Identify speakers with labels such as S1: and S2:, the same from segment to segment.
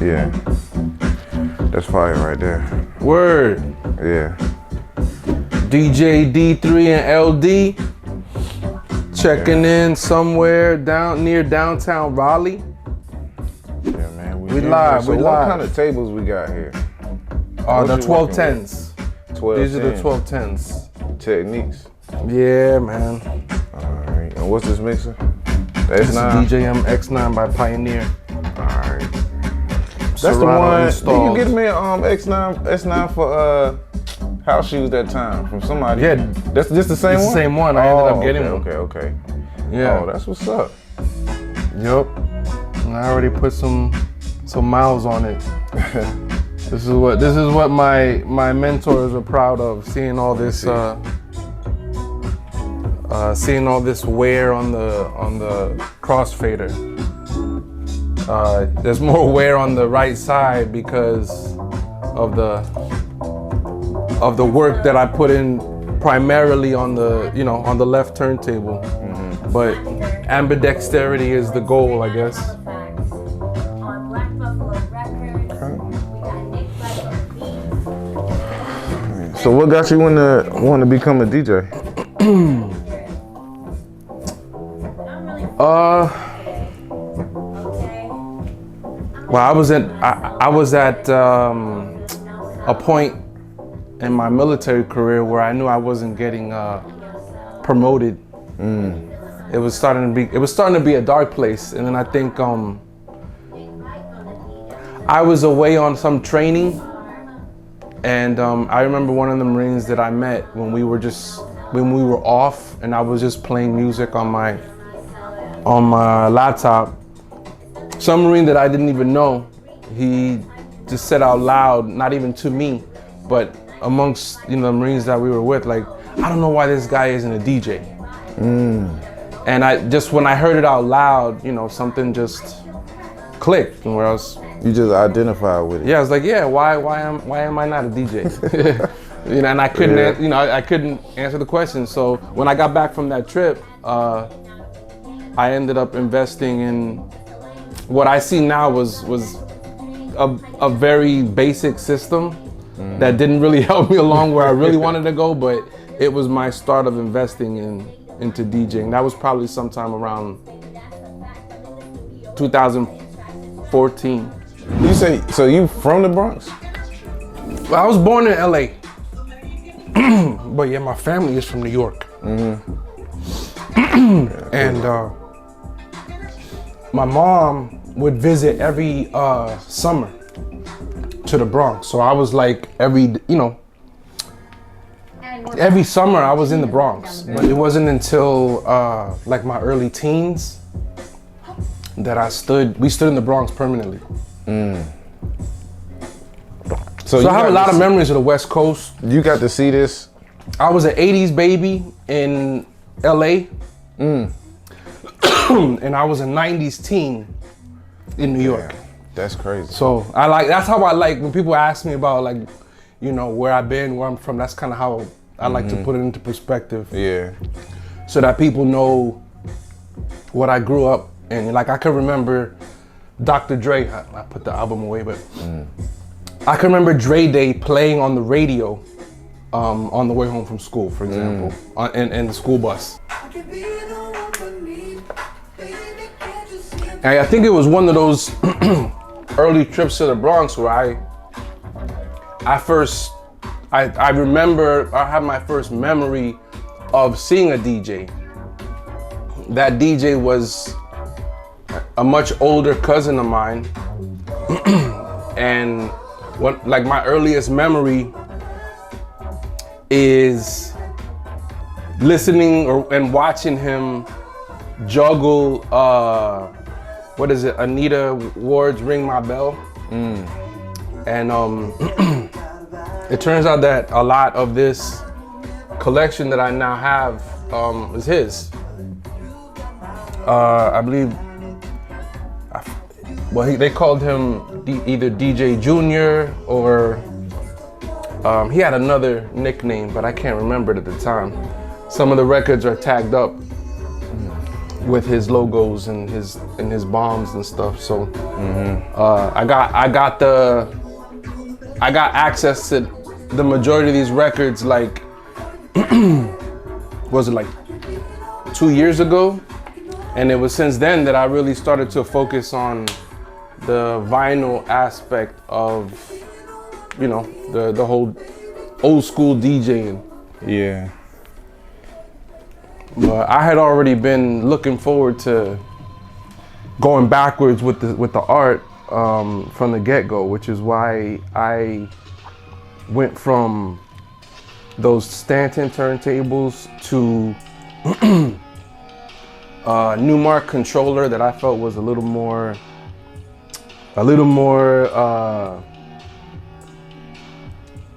S1: Yeah. That's fire right there.
S2: Word.
S1: Yeah.
S2: DJ D3 and LD checking in somewhere down near downtown Raleigh.
S1: Yeah, man.
S2: We live.
S1: So
S2: we
S1: what
S2: live.
S1: kind of tables we got here?
S2: The 1210s.
S1: 12.
S2: These are the 1210s.
S1: Techniques.
S2: Yeah, man.
S1: Alright. And what's this mixer? The
S2: This is
S1: S9?
S2: DJM X9 by Pioneer.
S1: Alright. That's
S2: Serato
S1: the one.
S2: installed.
S1: Did you get me an S9 for house shoes that time from somebody?
S2: Yeah.
S1: That's just the same
S2: It's
S1: one?
S2: the same one. I ended up getting one.
S1: Okay.
S2: Yeah.
S1: Oh, that's what's up.
S2: Yup. And I already put some miles on it. This is what my mentors are proud of, seeing all this wear on the crossfader. There's more wear on the right side because of the work that I put in primarily on the left turntable. Mm-hmm. But ambidexterity is the goal, I guess.
S1: So what got you want to become a DJ?
S2: Well, I was at a point in my military career where I knew I wasn't getting promoted. It was starting to be a dark place, and then I think I was away on some training, and I remember one of the Marines that I met when we were off, and I was just playing music on my laptop. Some Marine that I didn't even know, he just said out loud, not even to me, but amongst the Marines that we were with, like, I don't know why this guy isn't a DJ. And when I heard it out loud, something just clicked, and where else.
S1: You just identified with it.
S2: Yeah, I was like, yeah, why am I not a DJ? And I couldn't, I couldn't answer the question. So when I got back from that trip, I ended up investing in what I see now was a very basic system that didn't really help me along where I really wanted to go, but it was my start of investing into DJing. That was probably sometime around 2014.
S1: You say, so you from the Bronx?
S2: Well, I was born in LA, but yeah, my family is from New York. And my mom would visit every summer to the Bronx. So I was like every summer I was in the Bronx. But it wasn't until like my early teens that we stood in the Bronx permanently. So I have a lot of memories of the West Coast.
S1: You got to see this?
S2: I was an 80s baby in LA. And I was a 90s teen in New York.
S1: That's crazy.
S2: So that's how I like when people ask me about where I've been, where I'm from, that's kind of how I like to put it into perspective.
S1: Yeah.
S2: So that people know what I grew up in. Like I can remember Dr. Dre, I put the album away, but I can remember Dre Day playing on the radio on the way home from school, for example, in the school bus. And I think it was one of those early trips to the Bronx where I remember I had my first memory of seeing a DJ. That DJ was a much older cousin of mine, and my earliest memory is listening and watching him juggle Anita Ward's Ring My Bell. And it turns out that a lot of this collection that I now have is his. I believe, they called him either DJ Junior or he had another nickname, but I can't remember it at the time. Some of the records are tagged up. with his logos and his bombs and stuff. So I got access to the majority of these records like was it like 2 years ago, and it was since then that I really started to focus on the vinyl aspect of, you know, the whole old school DJing.
S1: Yeah.
S2: But I had already been looking forward to going backwards with the art from the get-go, which is why I went from those Stanton turntables to Newmark controller that I felt was a little more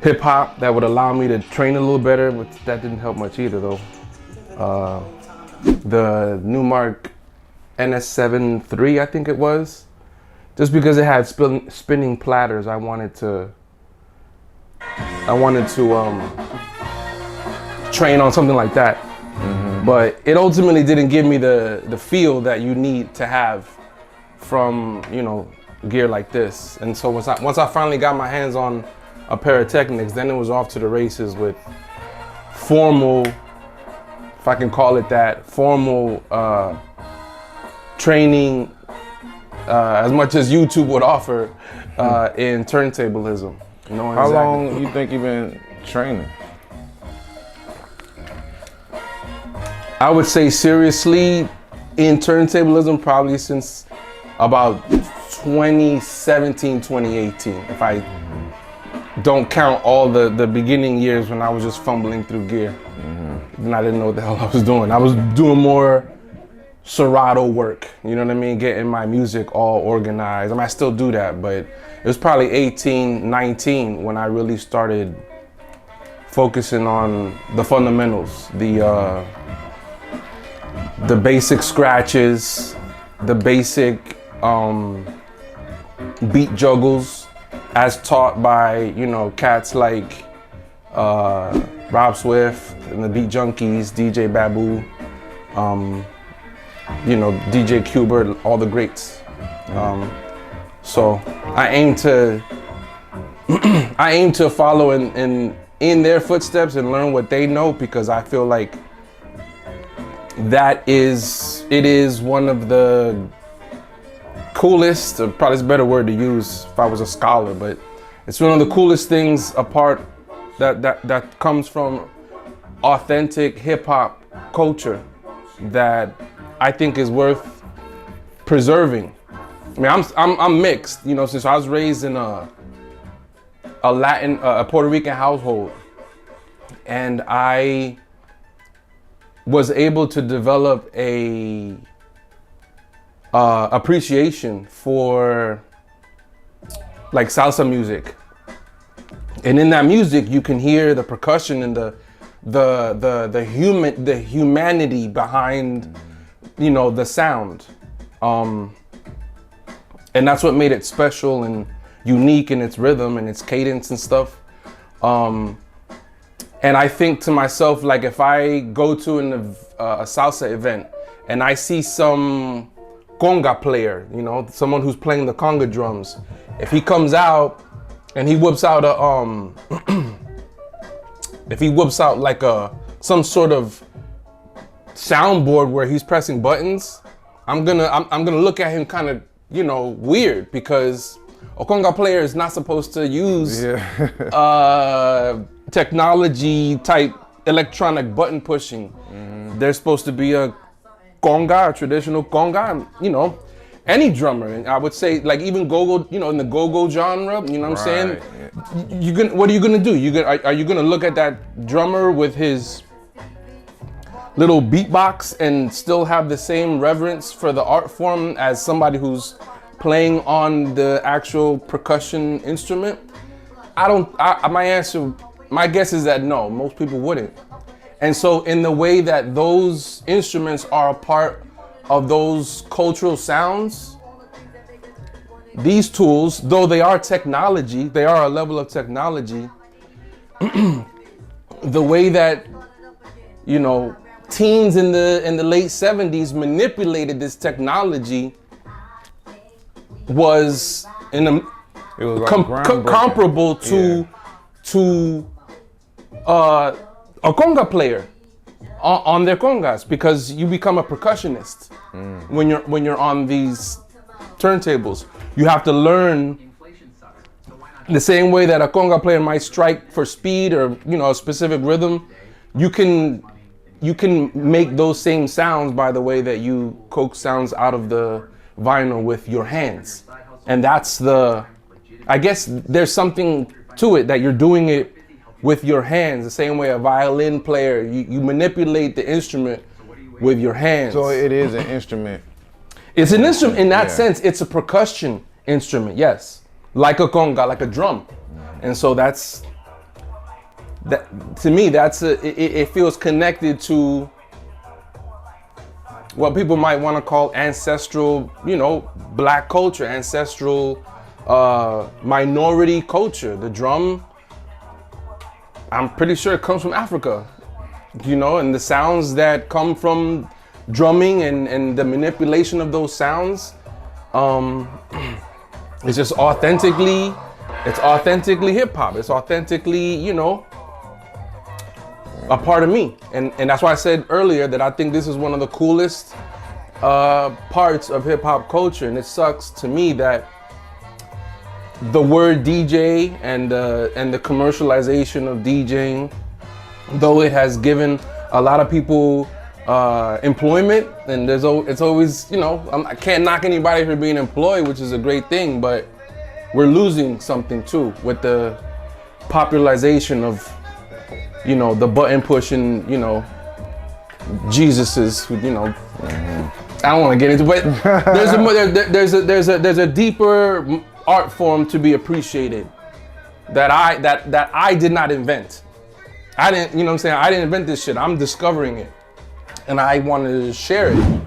S2: hip hop, that would allow me to train a little better, but that didn't help much either though. The Newmark NS7 III, I think it was, just because it had spinning platters, I wanted to train on something like that. But it ultimately didn't give me the feel that you need to have from, you know, gear like this. And so once I finally got my hands on a pair of Technics, then it was off to the races with formal, if I can call it that, formal training, as much as YouTube would offer in turntablism.
S1: How long you think you've been training?
S2: I would say seriously in turntablism probably since about 2017, 2018, if I don't count all the beginning years when I was just fumbling through gear. And I didn't know what the hell I was doing. I was doing more Serato work, you know what I mean? Getting my music all organized. I mean, I still do that, but it was probably 18, 19 when I really started focusing on the fundamentals, the basic scratches, the basic beat juggles as taught by, you know, cats like Rob Swift and the Beat Junkies, DJ Babu, you know, DJ Qbert, all the greats. So I aim to follow in their footsteps and learn what they know, because I feel like it is one of the coolest, or probably is a better word to use if I was a scholar, but it's one of the coolest things apart that comes from authentic hip hop culture that I think is worth preserving. I mean, I'm mixed, you know, since I was raised in a Puerto Rican household, and I was able to develop a appreciation for like salsa music. And in that music, you can hear the percussion and the humanity behind, you know, the sound. And that's what made it special and unique in its rhythm and its cadence and stuff. And I think to myself, like, if I go to a salsa event and I see some conga player, you know, someone who's playing the conga drums, if he comes out and he whips out like some sort of soundboard where he's pressing buttons, I'm gonna look at him kind of, you know, weird, because a conga player is not supposed to use technology type electronic button pushing. There's supposed to be a conga, a traditional conga, you know, any drummer. And I would say, like, even go-go, you know, in the go-go genre, you know what I'm saying? Yeah. What are you gonna do? Are you gonna look at that drummer with his little beatbox and still have the same reverence for the art form as somebody who's playing on the actual percussion instrument? My guess is that no, most people wouldn't. And so in the way that those instruments are a part of those cultural sounds, these tools, though they are technology, they are a level of technology, the way that, you know, teens in the late 70s manipulated this technology was in a
S1: It was like groundbreaking.
S2: comparable to a conga player on their congas, because you become a percussionist when you're on these turntables. You have to learn the same way that a conga player might strike for speed or a specific rhythm. You can make those same sounds by the way that you coax sounds out of the vinyl with your hands. And that's I guess there's something to it that you're doing it with your hands, the same way a violin player, you manipulate the instrument with your hands.
S1: So it is an instrument.
S2: It's an instrument in that sense. It's a percussion instrument, yes. Like a conga, like a drum. And so that to me, it feels connected to what people might want to call ancestral, black culture, ancestral minority culture. The drum, I'm pretty sure it comes from Africa, and the sounds that come from drumming and the manipulation of those sounds, it's just authentically hip hop. It's authentically, a part of me. And that's why I said earlier that I think this is one of the coolest parts of hip hop culture. And it sucks to me that the word DJ and the commercialization of DJing, though it has given a lot of people employment, and it's always, I can't knock anybody for being employed, which is a great thing, but we're losing something too with the popularization of, the button pushing, Jesus's, I don't want to get into it, but there's a deeper art form to be appreciated that I did not invent. I didn't, I didn't invent this shit. I'm discovering it, and I wanted to share it.